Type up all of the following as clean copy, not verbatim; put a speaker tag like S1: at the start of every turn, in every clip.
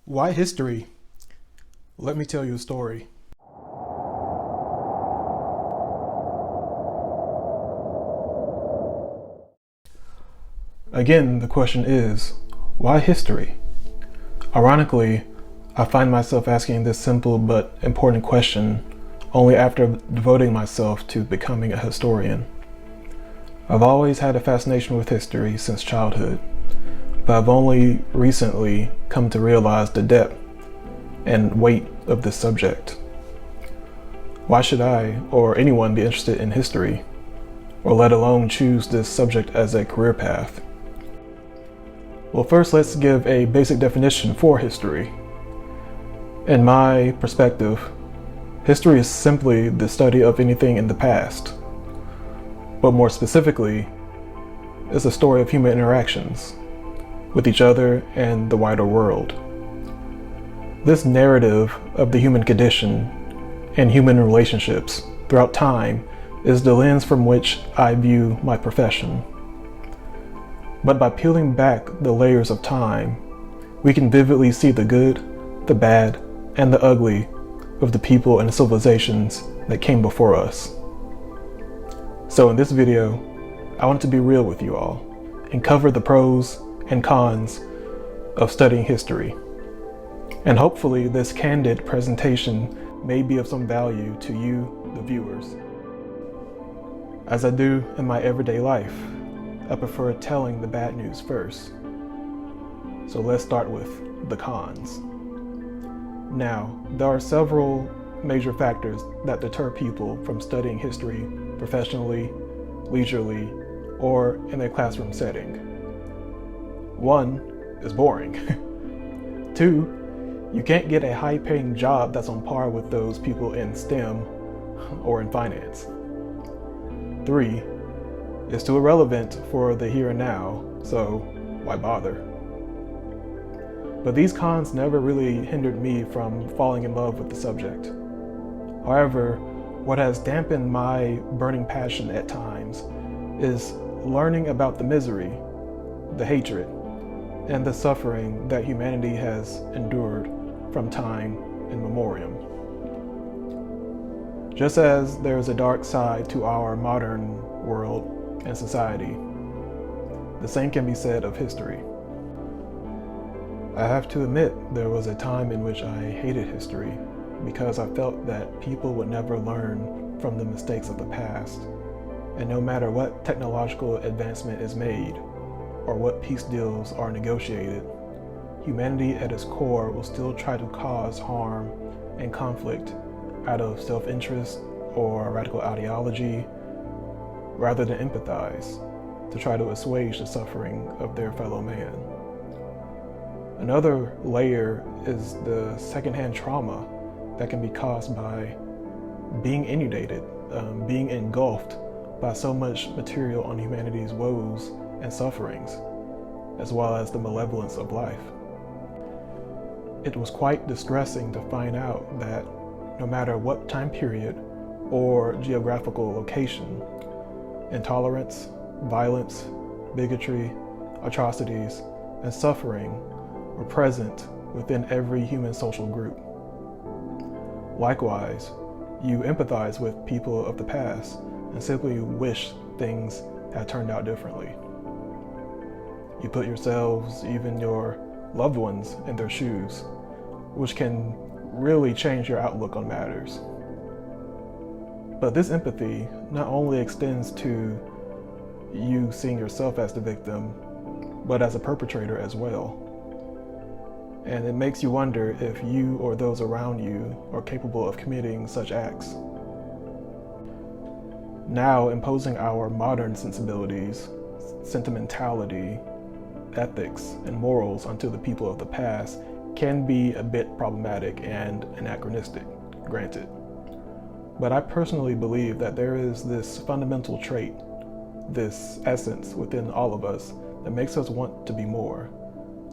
S1: Why history? Let me tell you a story. Again, the question is, why history? Ironically, I find myself asking this simple but important question only after devoting myself to becoming a historian. I've always had a fascination with history since childhood, but I've only recently come to realize the depth and weight of this subject. Why should I or anyone be interested in history, or let alone choose this subject as a career path? Well, first let's give a basic definition for history. In my perspective, history is simply the study of anything in the past, but more specifically, it's a story of human interactions with each other and the wider world. This narrative of the human condition and human relationships throughout time is the lens from which I view my profession. But by peeling back the layers of time, we can vividly see the good, the bad, and the ugly of the people and civilizations that came before us. So in this video, I want to be real with you all and cover the pros and cons of studying history. And hopefully this candid presentation may be of some value to you, the viewers. As I do in my everyday life, I prefer telling the bad news first. So let's start with the cons. Now, there are several major factors that deter people from studying history professionally, leisurely, or in a classroom setting. One is boring. Two, you can't get a high-paying job that's on par with those people in STEM or in finance. Three, it's too irrelevant for the here and now, so why bother? But these cons never really hindered me from falling in love with the subject. However, what has dampened my burning passion at times is learning about the misery, the hatred, and the suffering that humanity has endured from time immemorial. Just as there is a dark side to our modern world and society, the same can be said of history. I have to admit, there was a time in which I hated history because I felt that people would never learn from the mistakes of the past. And no matter what technological advancement is made or what peace deals are negotiated, humanity at its core will still try to cause harm and conflict out of self-interest or radical ideology, rather than empathize to try to assuage the suffering of their fellow man. Another layer is the secondhand trauma that can be caused by being inundated, being engulfed by so much material on humanity's woes and sufferings, as well as the malevolence of life. It was quite distressing to find out that no matter what time period or geographical location, intolerance, violence, bigotry, atrocities, and suffering were present within every human social group. Likewise, you empathize with people of the past and simply wish things had turned out differently. You put yourselves, even your loved ones, in their shoes, which can really change your outlook on matters. But this empathy not only extends to you seeing yourself as the victim, but as a perpetrator as well. And it makes you wonder if you or those around you are capable of committing such acts. Now, imposing our modern sensibilities, sentimentality, ethics, and morals onto the people of the past can be a bit problematic and anachronistic, granted. But I personally believe that there is this fundamental trait, this essence within all of us that makes us want to be more,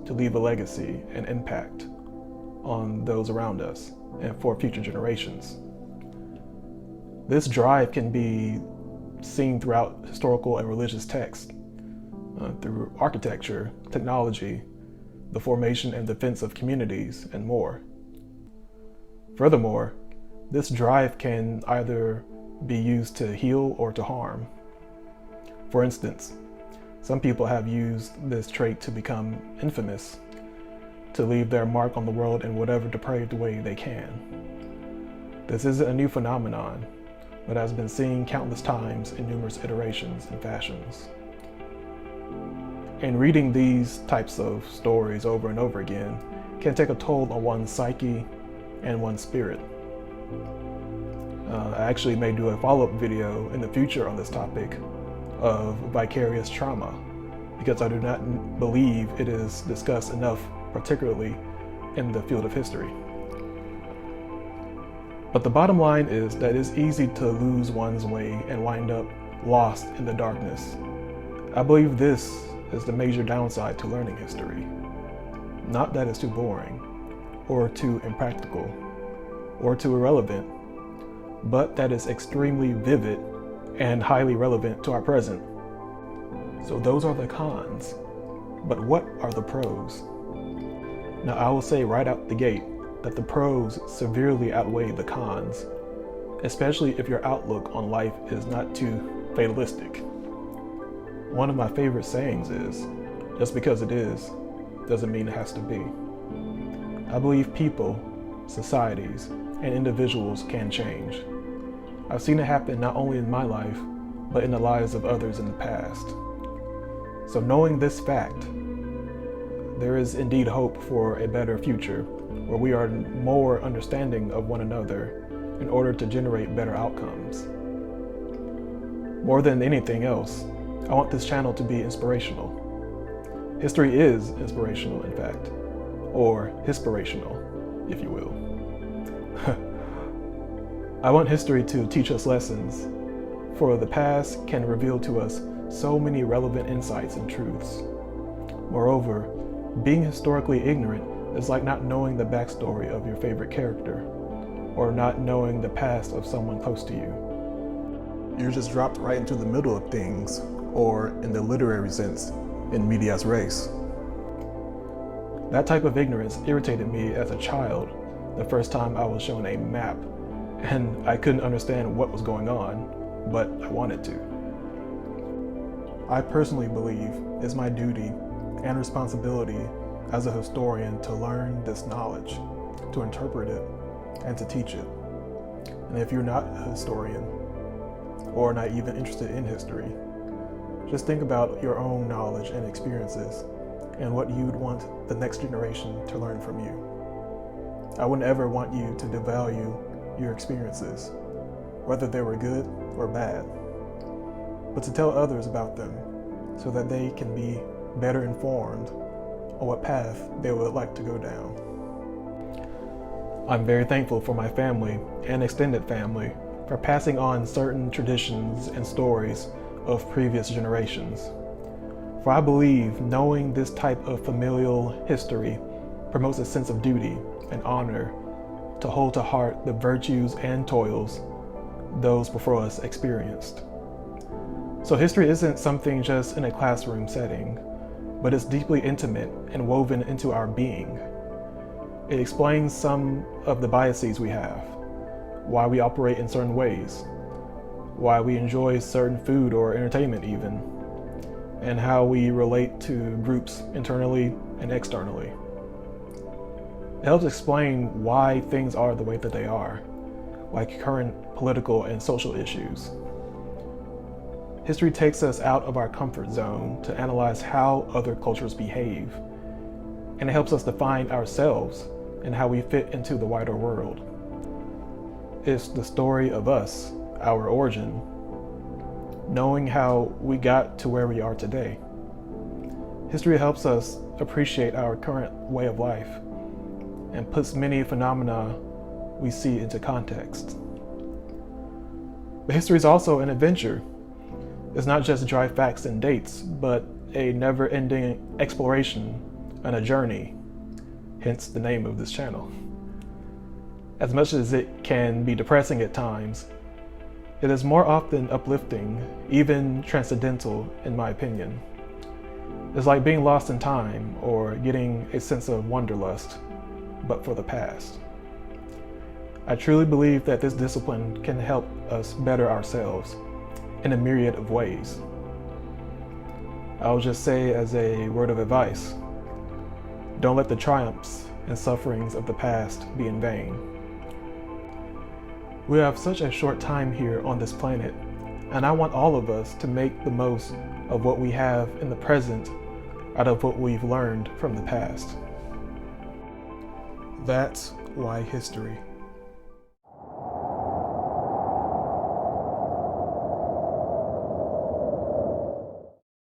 S1: to leave a legacy and impact on those around us and for future generations. This drive can be seen throughout historical and religious texts, through architecture, technology, the formation and defense of communities, and more. Furthermore, this drive can either be used to heal or to harm. For instance, some people have used this trait to become infamous, to leave their mark on the world in whatever depraved way they can. This isn't a new phenomenon, but has been seen countless times in numerous iterations and fashions. And reading these types of stories over and over again can take a toll on one's psyche and one's spirit. I actually may do a follow-up video in the future on this topic of vicarious trauma, because I do not believe it is discussed enough, particularly in the field of history. But the bottom line is that it's easy to lose one's way and wind up lost in the darkness. I believe this is the major downside to learning history. Not that it's too boring, or too impractical, or too irrelevant, but that it's extremely vivid and highly relevant to our present. So those are the cons, but what are the pros? Now I will say right out the gate that the pros severely outweigh the cons, especially if your outlook on life is not too fatalistic. One of my favorite sayings is, just because it is, doesn't mean it has to be. I believe people, societies, and individuals can change. I've seen it happen not only in my life, but in the lives of others in the past. So knowing this fact, there is indeed hope for a better future, where we are more understanding of one another in order to generate better outcomes. More than anything else, I want this channel to be inspirational. History is inspirational, in fact, or hispirational, if you will. I want history to teach us lessons, for the past can reveal to us so many relevant insights and truths. Moreover, being historically ignorant is like not knowing the backstory of your favorite character, or not knowing the past of someone close to you. You're just dropped right into the middle of things, or in the literary sense, in medias res. That type of ignorance irritated me as a child the first time I was shown a map, and I couldn't understand what was going on, but I wanted to. I personally believe it's my duty and responsibility as a historian to learn this knowledge, to interpret it, and to teach it. And if you're not a historian, or not even interested in history, just think about your own knowledge and experiences, and what you'd want the next generation to learn from you. I wouldn't ever want you to devalue your experiences, whether they were good or bad, but to tell others about them so that they can be better informed on what path they would like to go down. I'm very thankful for my family and extended family for passing on certain traditions and stories of previous generations. For I believe knowing this type of familial history promotes a sense of duty and honor to hold to heart the virtues and toils those before us experienced. So history isn't something just in a classroom setting, but it's deeply intimate and woven into our being. It explains some of the biases we have, why we operate in certain ways, why we enjoy certain food or entertainment even, and how we relate to groups internally and externally. It helps explain why things are the way that they are, like current political and social issues. History takes us out of our comfort zone to analyze how other cultures behave, and it helps us define ourselves and how we fit into the wider world. It's the story of us, our origin, knowing how we got to where we are today. History helps us appreciate our current way of life and puts many phenomena we see into context. But history is also an adventure. It's not just dry facts and dates, but a never-ending exploration and a journey, hence the name of this channel. As much as it can be depressing at times, it is more often uplifting, even transcendental in my opinion. It's like being lost in time or getting a sense of wanderlust, but for the past. I truly believe that this discipline can help us better ourselves in a myriad of ways. I'll just say as a word of advice, don't let the triumphs and sufferings of the past be in vain. We have such a short time here on this planet, and I want all of us to make the most of what we have in the present out of what we've learned from the past. That's why history.